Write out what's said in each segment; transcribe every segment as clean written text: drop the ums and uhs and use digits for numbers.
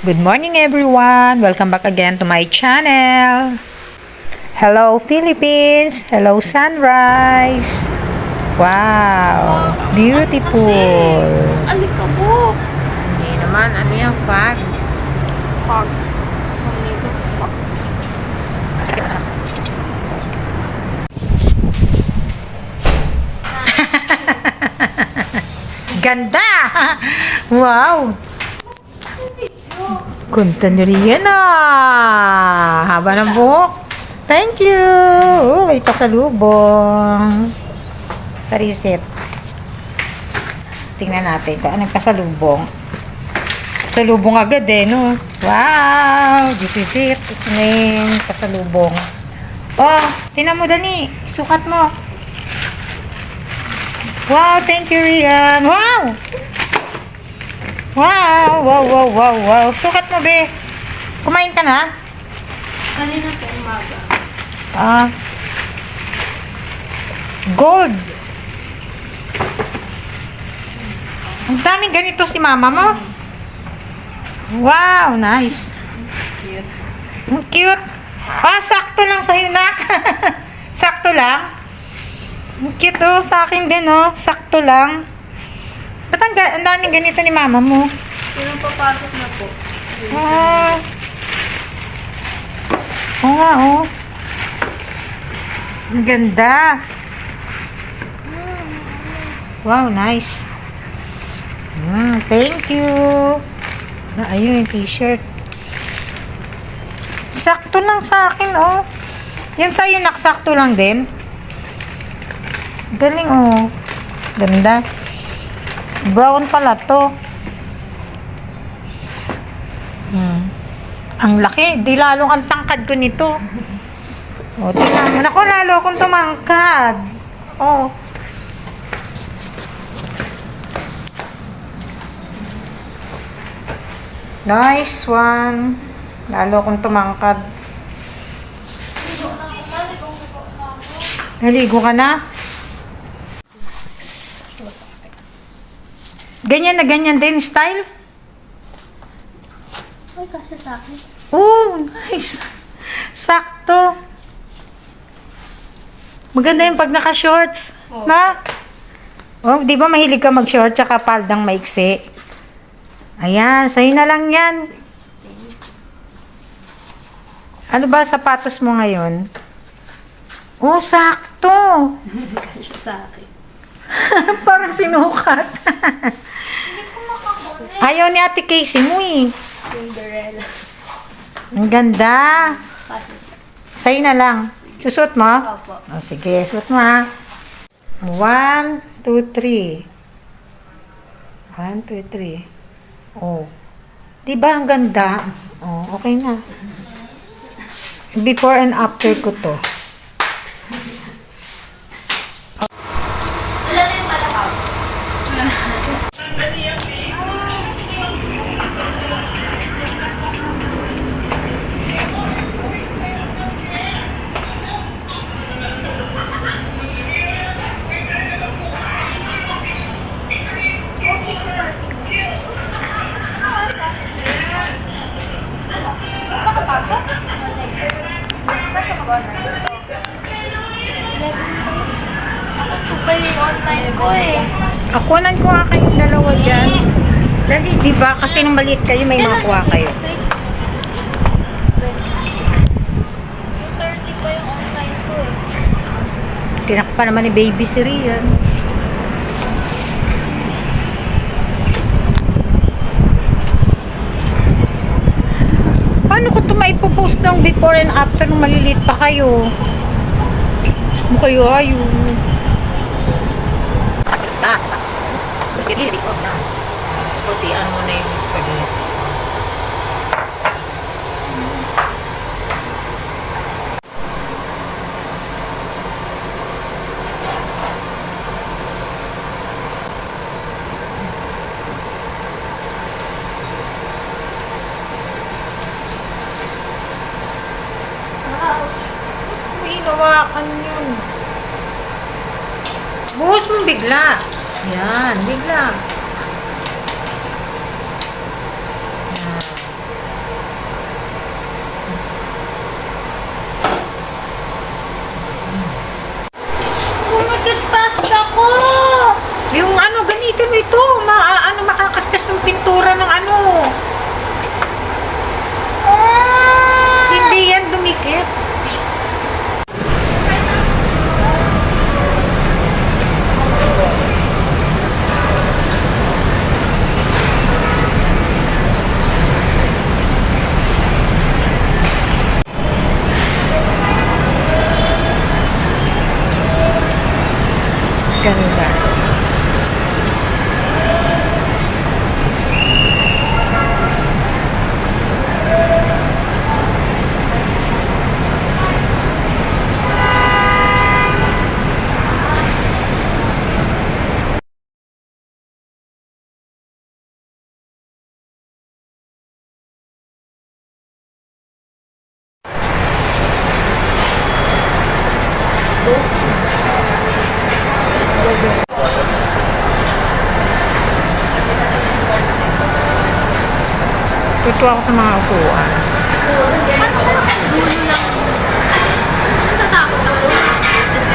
Good morning everyone! Welcome back again to my channel. Hello Philippines! Hello sunrise! Wow! Beautiful! Alikabok! Hindi naman, ano yung fog? Fog. Manilo fog. Ganda! Wow! Kunta ni Rian ah! Haba ng buhok. Thank you! Oh, may pasalubong. Parisit. Tingnan natin kung anong pasalubong. Pasalubong agad eh, no? Wow! This is it. Ito na yung pasalubong. Oh, tingnan mo Dani. Sukat mo. Wow, thank you Rian. Wow! Wow, wow, wow, wow, wow. Sukat mo, be. Kumain ka na? Kanina po umaga. Ah. Gold. Ang daming ganito si mama mo. Wow, nice. Cute. Ang cute. Ah, sakto lang sa'yo, nak. Sakto lang. Ang cute, oh. Sa akin din, oh. Sakto lang. Ba't ang daming ganito ni mama mo? Sino papasok na po? Ah. Oo nga, oh. Ang ganda. Wow, nice. Thank you. Ayun yung t-shirt. Sakto lang sa akin, oh. Yan sa'yo, naksakto lang din. Galing, oh. Ganda. Brown pala to. Ang laki. Di lalo ang tangkad ko nito. O, tingnan mo. Naku, lalo akong tumangkad. O. Nice one. Lalo akong tumangkad. Naligo ka na? Ganyan na ganyan din style? Ay, kasi sa akin. Oh, nice. Sakto. Maganda yung pag naka-shorts. Oh. Na? Oh, di ba mahilig ka mag-short tsaka paldang maiksi? Ayan, sa'yo na lang yan. Ano ba sapatos mo ngayon? Oh, sakto. Kasi sa akin. Parang sinukat. Hindi ko makakunin. Ayaw ni Ate Casey mo eh. Cinderella. Ang ganda. Kasi Sa'yo na lang. Susot mo? Opo. Oh, sige, suot mo ha. 1, 2, 3. 1, 2, 3. Oh. Diba ang ganda? Oh, okay na. Before and after ko to. Wala na yung malakaw. Nakapasok? Saan ka mag-online? Ako to pa yung online ko eh. Akunan ko nga kayong dalawa dyan. Dali, di ba? Kasi nung maliit kayo, may makuha kayo. 30 pa yung online ko eh. Tinakpa naman ni Baby si Rian. Paano ko ito maipopost ng before and after nung maliliit pa kayo? Ano kayo ayaw? Kasi ano mo na yung spaghetti. May hinawakan yun. Buhos mo bigla. Yan, bigla. Yan. Tuto ako sa mga upuan. Dulo lang. Natatakot ako.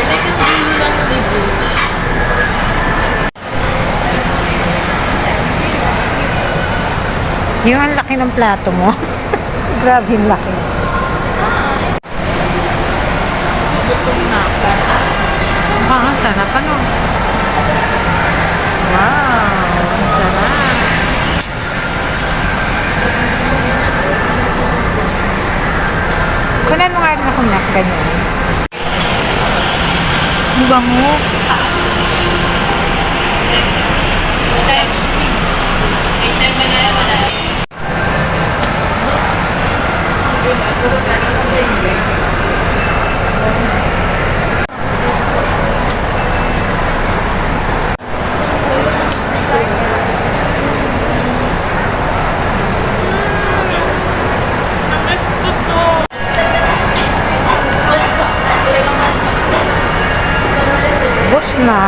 Like yung dulo lang yung review. Yung ang laki ng plato mo. Grabe yung laki. Gutom na ako. Mukhang ang sarap, ano? Wow, ang sarap. Kunan mo nga rin ako na, ganyan. Ang bango. Bus na.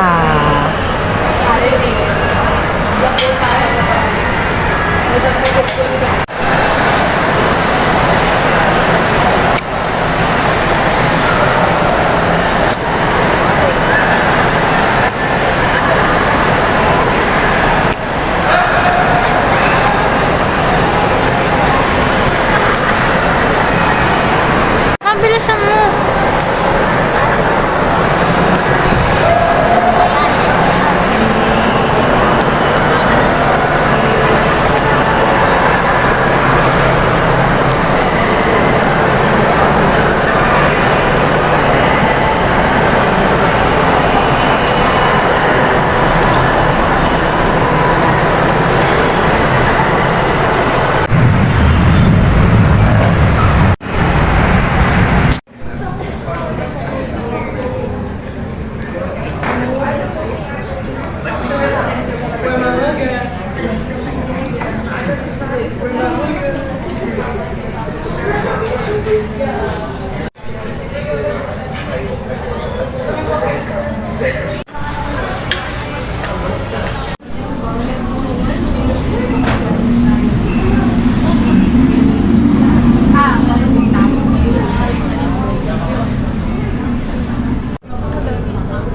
Mabilisan mo.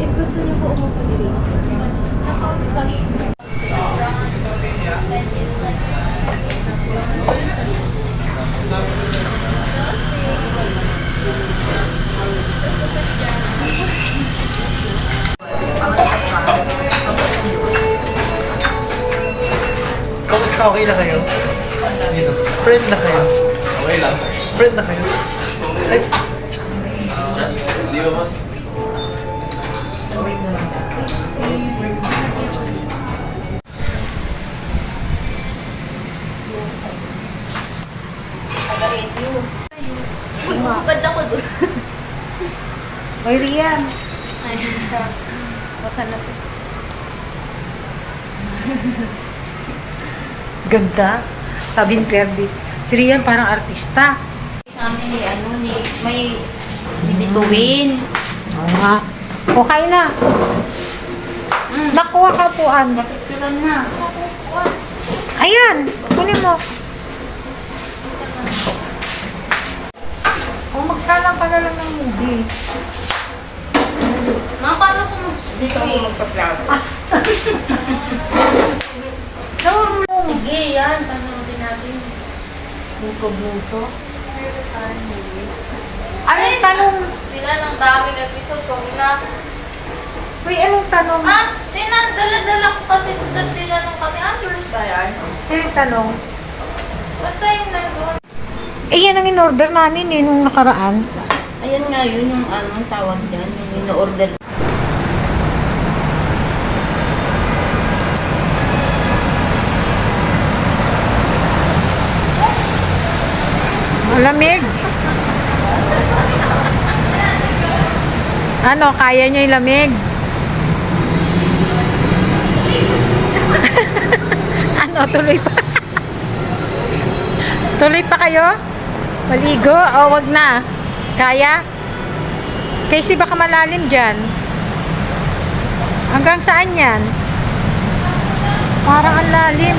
If gusto niyo po umupo dito, naka-flash. Kamusta? Okay na kayo? Friend na kayo? Okay lang. Friend na kayo? Ay, Di ba, boss? Magpupad ako doon. Oy, Rian. Basta na siya. Ganda. Sabi ni Perdi. Si Rian parang artista. Sa amin ni may bibituin. Oo nga. Okay na. Nakuha ka puan. Picturean na. Ayan. Kunin mo. O magsalang ka na lang ng movie. Mga paano ko Dito ako magpa-vlog. Sige, yan. Panoodin natin. Buto-buto. Ano yung tanong? Sila ng daming episode. Huwag na. Uy, anong tanong? Ha? Dala-dala ko kasi. Tapos tinanong kami, Andrews ba yan? Sino tanong? Basta yung nandun. Eh, yan ang in-order namin eh, nung nakaraan. Ayan nga yun yung anong tawag dyan. Yung ino-order. Malamig. Ano, kaya nyo yung lamig? Ano, tuloy pa? Tuloy pa kayo? Maligo? O, wag na. Kaya? Kasi baka malalim dyan. Hanggang saan yan? Parang ang lalim.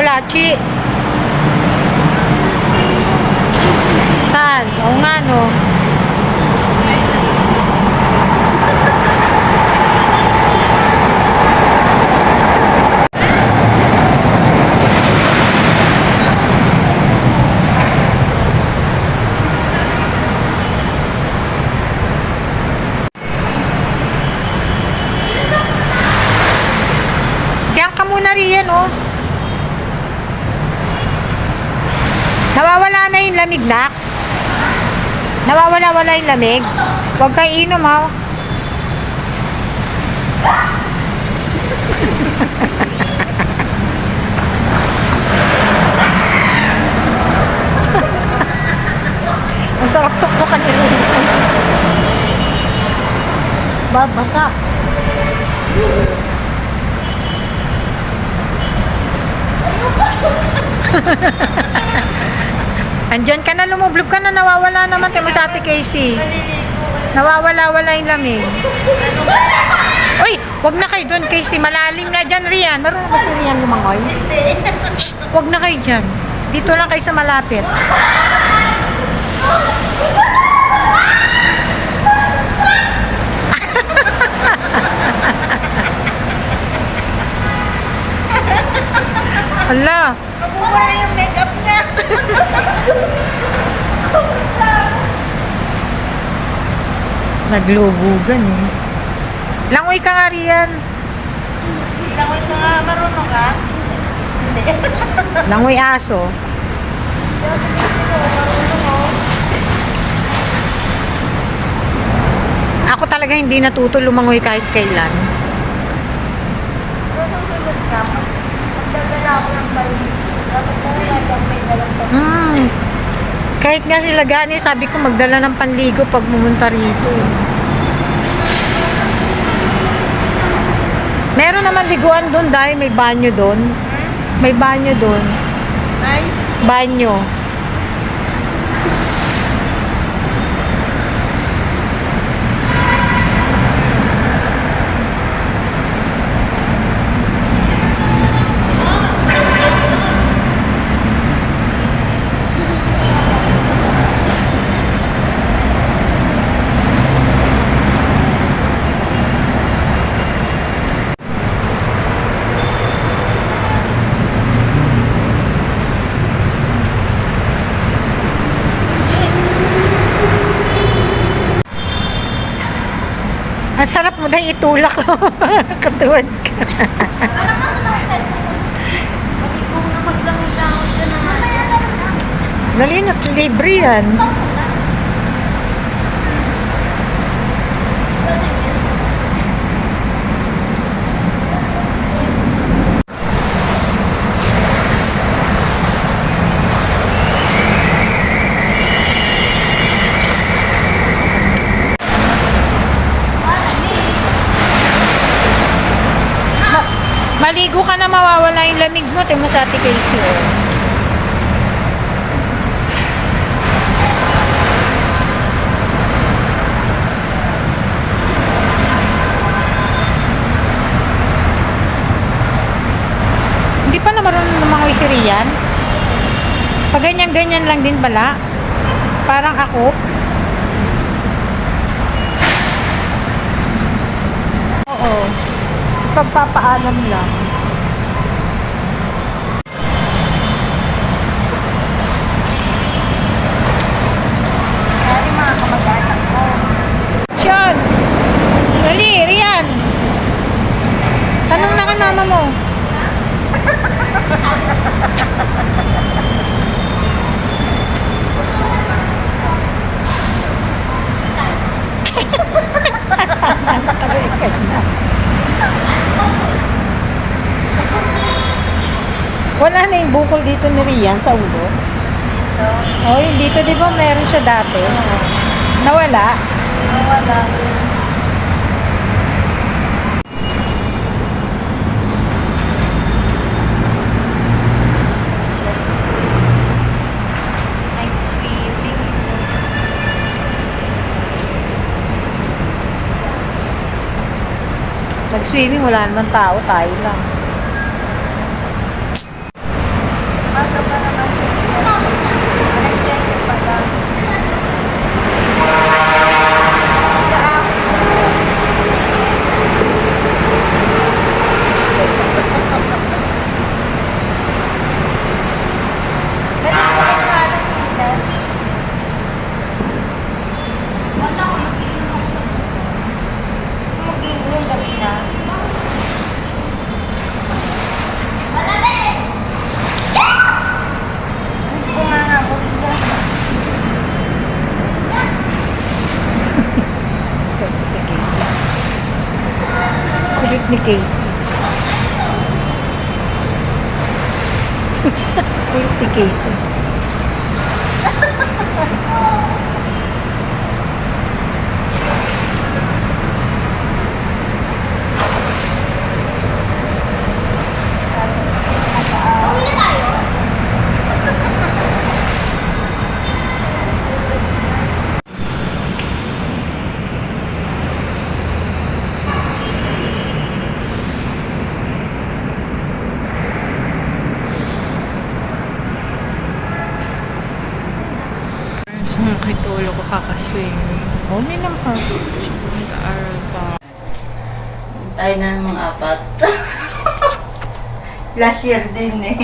Bulachi. Saan? Oo nga, no? Diyan ka muna riyan, oh. Nawawala na yung lamig, nak. Nawawala-wala yung lamig. Huwag kayo inom, ha. Ang sarap tuktukan nila. Babasa. Andyan ka na, lumublob ka na, nawawala naman tayo sa Ate Casey. Nawawala-wala yung lamig. Uy, wag na kayo doon, Casey. Malalim na dyan, Rian. Marunong ba si Rian lumangoy? Hindi. Wag na kayo dyan. Dito lang kayo sa malapit. Hala. Wala yung makeup niya. Naglubugan eh. Langoy ka nga, Rian. Langoy ka nga, marunong ka? Langoy aso. Ako talaga hindi natuto lumangoy kahit kailan. Susunod ka, magdadala ako ng bali. Dapat mo lang may dalang Kahit nga sila gani, sabi ko magdala ng panligo pag pumunta rito. Meron naman liguan doon dahil may banyo doon. May banyo doon. Ay, Banyo. Ang sarap mo dahil itulak ko. Katuwad ka. Dali na, libre yan. Maligo ka na, mawawala yung lamig mo. Tingnan mo sa Ate Casey. Oh. Hindi pa na marunong lumangoy si Rian. Pag ganyan-ganyan lang din pala. Parang ako. Oo. Pagpapaalam lang. sorry mga kamag-anak ko. Sean! Dali, Rian! Tanong na kay mama mo. Wala na yung bukol dito ni Rian sa ulo. Dito, Oh, yung dito di ba meron siya dati? Nawala. nawala. Night swimming. Nag-swimming, wala naman tao, tayo lang. Kulit ni Casey. Kulit ni Casey. Uwi na tayo. Nakitulo ko kakaswing. Only lang pa. Nag-aaral pa. Tayo na ng mga 4. Last year din eh.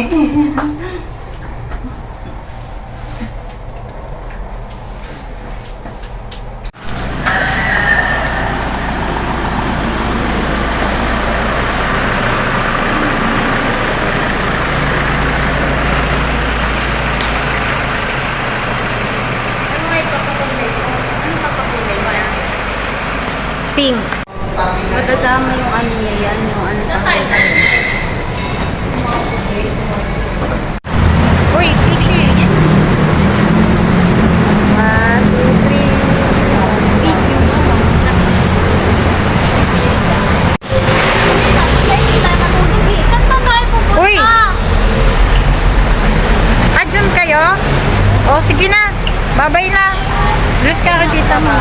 Pink. Madadama yung ano niya yan, yung ano Na tayo. Uy, Casey. 1, 2, 3. Kasi hindi tayo matulog eh. Saan pa tayo pupunta? Uy! Dyan kayo? O, sige na. Babay na. Bless ka kay tita mo.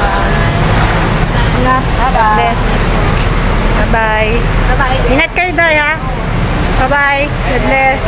God bless. Bye-bye. Bye-bye. Ingat kayo, Day, ha? Bye-bye. God bless.